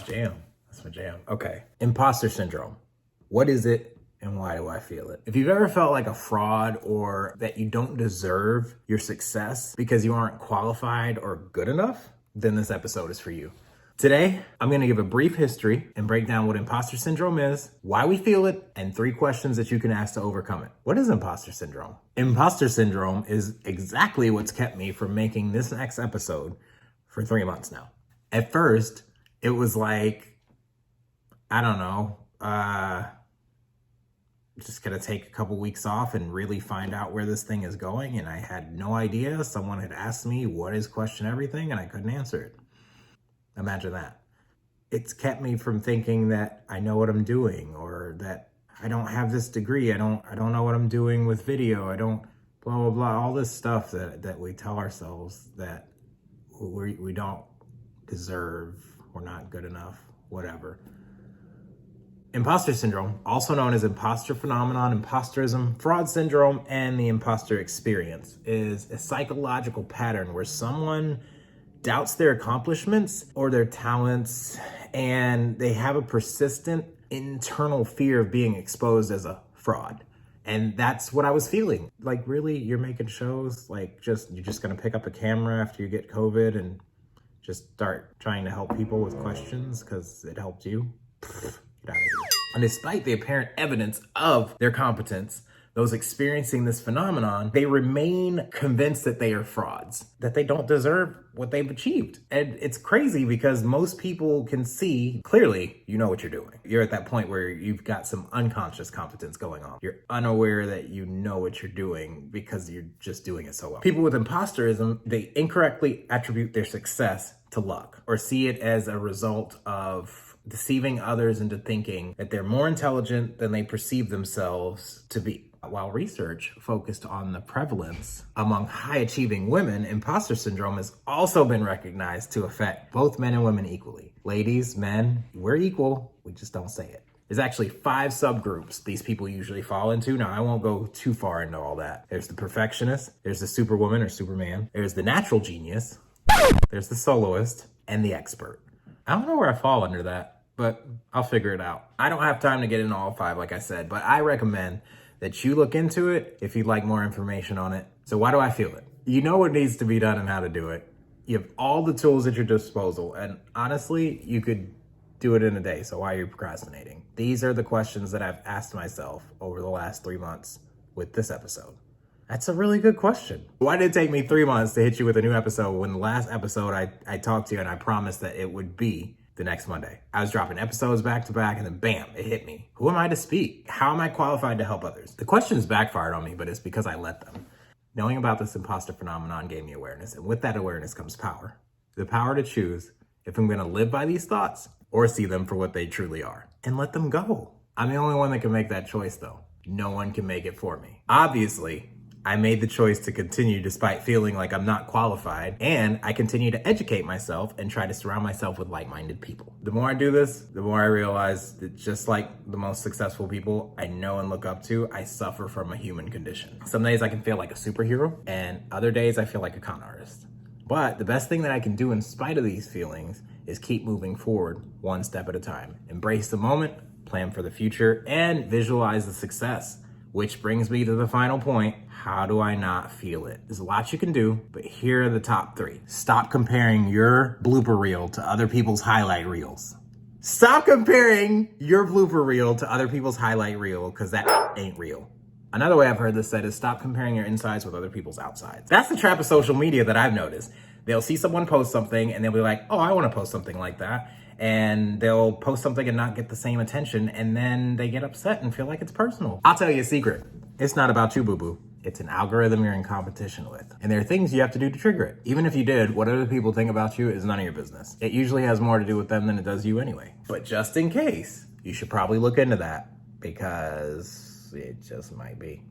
jam. That's my jam. Okay. Imposter syndrome. What is it and why do I feel it? If you've ever felt like a fraud or that you don't deserve your success because you aren't qualified or good enough, then this episode is for you. Today, I'm going to give a brief history and break down what imposter syndrome is, why we feel it, and 3 questions that you can ask to overcome it. What is imposter syndrome? Imposter syndrome is exactly what's kept me from making this next episode for 3 months now. At first, it was like, I don't know, just gonna take a couple weeks off and really find out where this thing is going. And I had no idea. Someone had asked me, what is question everything? And I couldn't answer it. Imagine that. It's kept me from thinking that I know what I'm doing or that I don't have this degree. I don't know what I'm doing with video. I don't blah, blah, blah. All this stuff that we tell ourselves that we don't deserve, we're not good enough, whatever. Imposter syndrome, also known as imposter phenomenon, imposterism, fraud syndrome, and the imposter experience, is a psychological pattern where someone doubts their accomplishments or their talents, and they have a persistent internal fear of being exposed as a fraud. And that's what I was feeling. Like, really, you're making shows? Like, you're just gonna pick up a camera after you get COVID and just start trying to help people with questions because it helped you? Get out of here. And despite the apparent evidence of their competence, those experiencing this phenomenon, they remain convinced that they are frauds, that they don't deserve what they've achieved. And it's crazy because most people can see clearly you know what you're doing. You're at that point where you've got some unconscious competence going on. You're unaware that you know what you're doing because you're just doing it so well. People with imposterism, they incorrectly attribute their success to luck or see it as a result of deceiving others into thinking that they're more intelligent than they perceive themselves to be. While research focused on the prevalence among high-achieving women, imposter syndrome has also been recognized to affect both men and women equally. Ladies, men, we're equal, we just don't say it. There's actually 5 subgroups these people usually fall into. Now, I won't go too far into all that. There's the perfectionist, there's the superwoman or superman, there's the natural genius, there's the soloist, and the expert. I don't know where I fall under that, but I'll figure it out. I don't have time to get into all 5, like I said, but I recommend that you look into it if you'd like more information on it. So why do I feel it? You know what needs to be done and how to do it. You have all the tools at your disposal, and honestly, you could do it in a day, so why are you procrastinating? These are the questions that I've asked myself over the last 3 months with this episode. That's a really good question. Why did it take me 3 months to hit you with a new episode when the last episode I talked to you and I promised that it would be the next Monday? I was dropping episodes back to back and then bam, it hit me. Who am I to speak? How am I qualified to help others? The questions backfired on me, but it's because I let them. Knowing about this imposter phenomenon gave me awareness, and with that awareness comes power. The power to choose if I'm gonna live by these thoughts or see them for what they truly are and let them go. I'm the only one that can make that choice though. No one can make it for me. Obviously, I made the choice to continue despite feeling like I'm not qualified, and I continue to educate myself and try to surround myself with like-minded people. The more I do this, the more I realize that just like the most successful people I know and look up to, I suffer from a human condition. Some days I can feel like a superhero, and other days I feel like a con artist. But the best thing that I can do in spite of these feelings is keep moving forward one step at a time. Embrace the moment, plan for the future, and visualize the success. Which brings me to the final point. How do I not feel it? There's a lot you can do, but here are the top 3. Stop comparing your blooper reel to other people's highlight reels. Stop comparing your blooper reel to other people's highlight reel, because that ain't real. Another way I've heard this said is stop comparing your insides with other people's outsides. That's the trap of social media that I've noticed. They'll see someone post something and they'll be like, oh, I want to post something like that. And they'll post something and not get the same attention, and then they get upset and feel like it's personal. I'll tell you a secret. It's not about you, boo-boo. It's an algorithm you're in competition with. And there are things you have to do to trigger it. Even if you did, what other people think about you is none of your business. It usually has more to do with them than it does you anyway. But just in case, you should probably look into that because it just might be.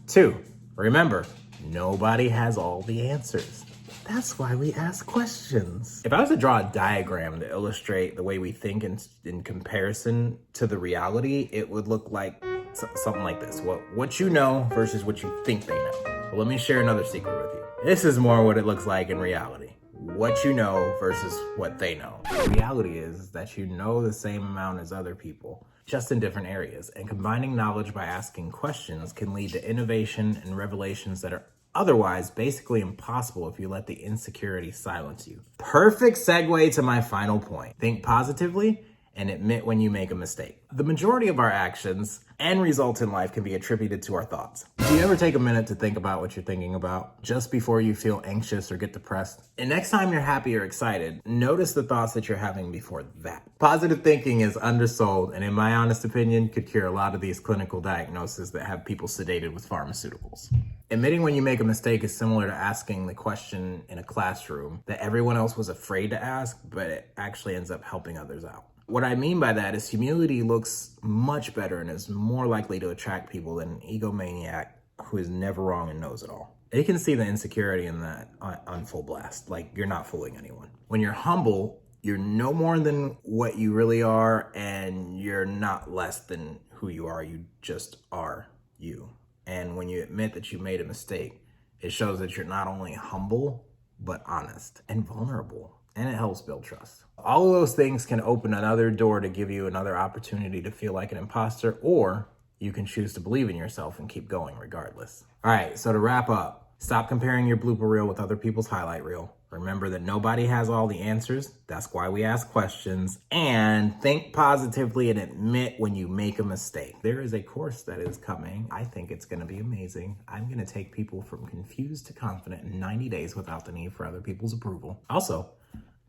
2, remember, nobody has all the answers. That's why we ask questions. If I was to draw a diagram to illustrate the way we think in comparison to the reality, it would look like something like this. What you know versus what you think they know. Well, let me share another secret with you. This is more what it looks like in reality. what you know versus what they know. The reality is that you know the same amount as other people, just in different areas. And combining knowledge by asking questions can lead to innovation and revelations that are otherwise basically impossible if you let the insecurity silence you. Perfect segue to my final point. Think positively and admit when you make a mistake. The majority of our actions and results in life can be attributed to our thoughts. Do you ever take a minute to think about what you're thinking about just before you feel anxious or get depressed? And next time you're happy or excited, notice the thoughts that you're having before that. Positive thinking is undersold, and in my honest opinion, could cure a lot of these clinical diagnoses that have people sedated with pharmaceuticals. Admitting when you make a mistake is similar to asking the question in a classroom that everyone else was afraid to ask, but it actually ends up helping others out. What I mean by that is humility looks much better and is more likely to attract people than an egomaniac who is never wrong and knows it all. You can see the insecurity in that on full blast. Like, you're not fooling anyone. When you're humble, you're no more than what you really are, and you're not less than who you are. You just are you. And when you admit that you made a mistake, it shows that you're not only humble, but honest and vulnerable. And it helps build trust. All of those things can open another door to give you another opportunity to feel like an imposter, or you can choose to believe in yourself and keep going regardless. All right, so to wrap up, stop comparing your blooper reel with other people's highlight reel. Remember that nobody has all the answers. That's why we ask questions. And think positively and admit when you make a mistake. There is a course that is coming. I think it's going to be amazing. I'm going to take people from confused to confident in 90 days without the need for other people's approval. Also,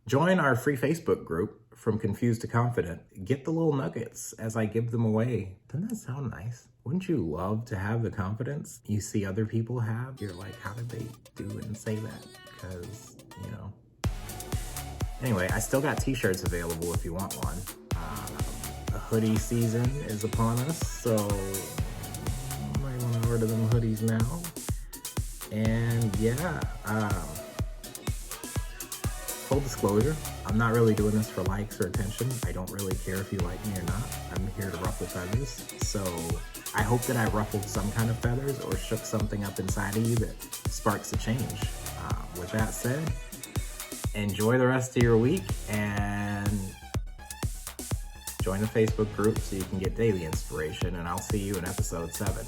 join our free Facebook group, From Confused to Confident. Get the little nuggets as I give them away. Doesn't that sound nice? Wouldn't you love to have the confidence you see other people have? You're like, how did they do it and say that? Because, you know. Anyway, I still got t-shirts available if you want one. The hoodie season is upon us, so you might want to order them hoodies now. And yeah, full disclosure, I'm not really doing this for likes or attention. I don't really care if you like me or not. I'm here to ruffle feathers. So I hope that I ruffled some kind of feathers or shook something up inside of you that sparks a change. With that said, enjoy the rest of your week and join the Facebook group so you can get daily inspiration, and I'll see you in episode 7.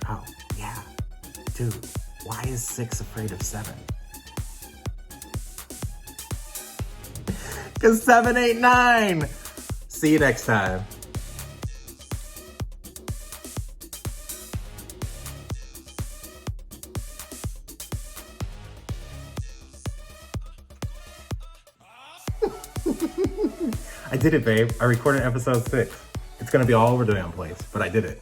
Oh, yeah. Dude, why is 6 afraid of 7? Because 7, 8, 9. See you next time. I did it, babe. I recorded episode 6. It's going to be all over the damn place, but I did it.